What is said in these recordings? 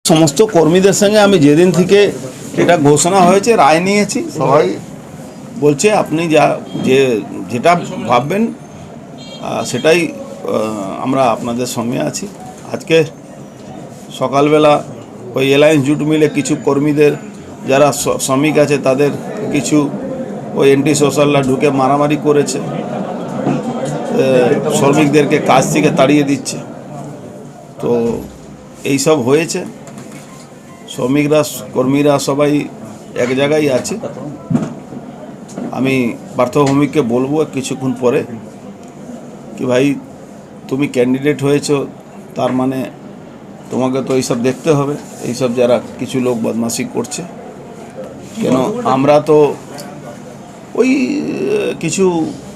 সমস্ত কর্মীদের সঙ্গে আমি যেদিন থেকে এটা ঘোষণা হয়েছে রায় নিয়েছি, সবাই বলছে আপনি যেটা ভাববেন সেটাই আমরা আপনাদের সঙ্গে আছি। আজকে সকালবেলা ওই এলায়েন্স জুট মিলে কিছু কর্মীদের যারা শ্রমিক আছে তাদের কিছু ওই এন্টি সোশ্যালরা ঢুকে মারামারি করেছে, শ্রমিকদেরকে কাজ থেকে তাড়িয়ে দিচ্ছে। তো এইসব হয়েছে, শ্রমিকরা কর্মীরা সবাই এক জায়গায় আছে। আমি পার্থভৌমিককে বলবো কিছুক্ষণ পরে কি ভাই তুমি ক্যান্ডিডেট হয়েছো, তার মানে তোমাকে তো এইসব দেখতে হবে, এইসব যারা কিছু লোক বদমাশি করছে। কেন আমরা তো ওই কিছু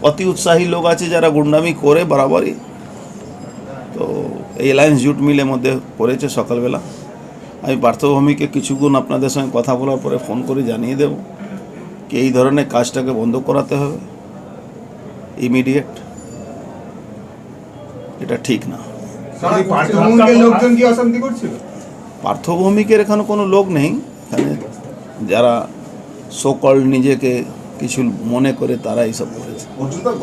অতি উৎসাহী লোক আছে যারা গুন্ডামি করে বরাবরই, তো এই এলায়েন্স জুট মিলের মধ্যে করেছে সকালবেলা। আমি পার্থভূমিকে কিছুক্ষণ আপনাদের সঙ্গে কথা বলার পরে ফোন করে জানিয়ে দেব কি এই ধরনের কাজটাকে বন্ধ করাতে হবে ইমিডিয়েট, এটা ঠিক না। পার্থভূমিকের এখানে কোনো লোক নেই, এখানে যারা সোকল নিজেকে কিছু মনে করে তারা এইসব করেছে।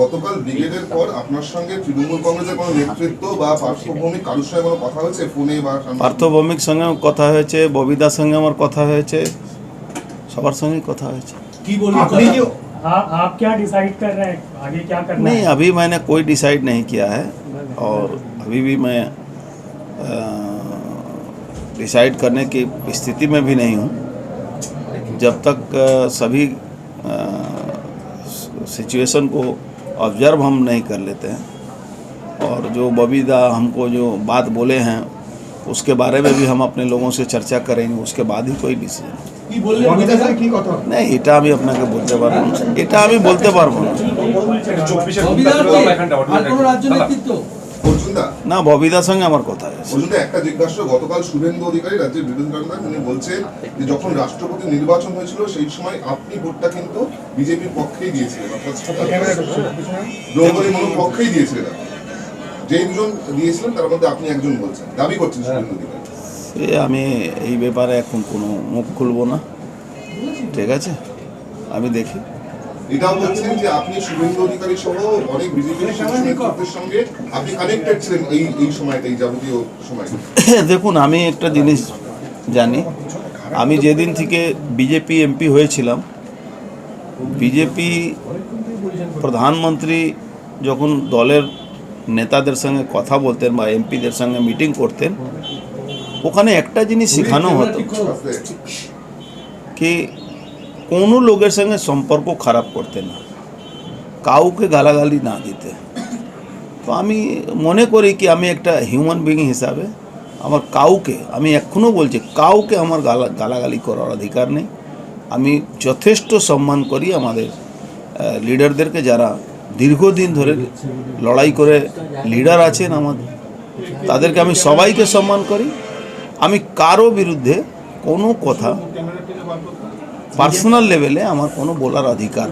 গতকাল ব্রিগেডের পর আপনার সঙ্গে তৃণমূল কংগ্রেসের কোনো নেতৃত্ব বা পার্থভৌমিক কারোর সঙ্গে কোনো কথা হয়েছে ফোনে বা? পার্থভৌমিক সঙ্গে কথা হয়েছে, ববিদার সঙ্গে আমার কথা হয়েছে, সবার সঙ্গে কথা হয়েছে। কি বলবেন आप क्या डिसाइड कर रहे हैं आगे क्या करना है? नहीं, अभी मैंने कोई डिसाइड नहीं किया है और अभी भी मैं डिसाइड करने की स्थिति में भी नहीं हूँ। जब तक सभी सिचुएशन को ऑब्जर्व हम नहीं कर लेते हैं और जो बबीदा हमको जो बात बोले हैं उसके बारे में भी हम अपने लोगों से चर्चा करेंगे, उसके बाद ही कोई डिसीजन। नहीं, এটা আমি আপনাকে বলতে পারবো না, এটা আমি বলতে পারবো না। না, ববিদার সঙ্গে আমার কথা হয়েছে। একটা জিজ্ঞাসা, গতকাল শুভেন্দু অধিকারী রাজ্যের বিরোধী দলনেতা তিনি বলছেন যে যখন রাষ্ট্রপতি নির্বাচন হয়েছিল সেই সময় আপনি ভোটটা কিন্তু বিজেপির পক্ষেই দিয়েছিলেন, অর্থাৎ দ্রৌপদী পক্ষেই দিয়েছিলেন। যেই দুজন দিয়েছিলেন তার মধ্যে আপনি একজন বলছেন, দাবি করছেন শুভেন্দু অধিকারী। আমি এই ব্যাপারে এখন কোনো মুখ খুলবো না, ঠিক আছে? আমি দেখি। এটাও বলছেন যে আপনি শুভেন্দু অধিকারী সহ অনেক বিজেপি নেতৃত্বের সঙ্গে আপনি কানেক্টেড ছিলেন এই সময়টা, এই যাবতীয় সময়। দেখুন, আমি একটা জিনিস জানি, আমি যেদিন থেকে বিজেপি এমপি হয়েছিলাম, বিজেপি প্রধানমন্ত্রী যখন দলের নেতাদের সঙ্গে কথা বলতেন বা এমপিদের সঙ্গে মিটিং করতেন, ওখানে একটা জিনিস শেখানো হতো কি কোনো লোকের সঙ্গে সম্পর্ক খারাপ করতে না, কাউকে গালাগালি না দিতে। তো আমি মনে করি কি আমি একটা হিউম্যান বিং হিসাবে আমার কাউকে, আমি এখনও বলছি, কাউকে আমার গালাগালি করার অধিকার নেই। আমি যথেষ্ট সম্মান করি আমাদের লিডারদেরকে, যারা দীর্ঘদিন ধরে লড়াই করে লিডার আছেন আমাদের, তাদেরকে আমি সবাইকে সম্মান করি। আমি কারো বিরুদ্ধে কোনো কথা পার্সোনাল লেভেলে আমার কোনো বলার অধিকার।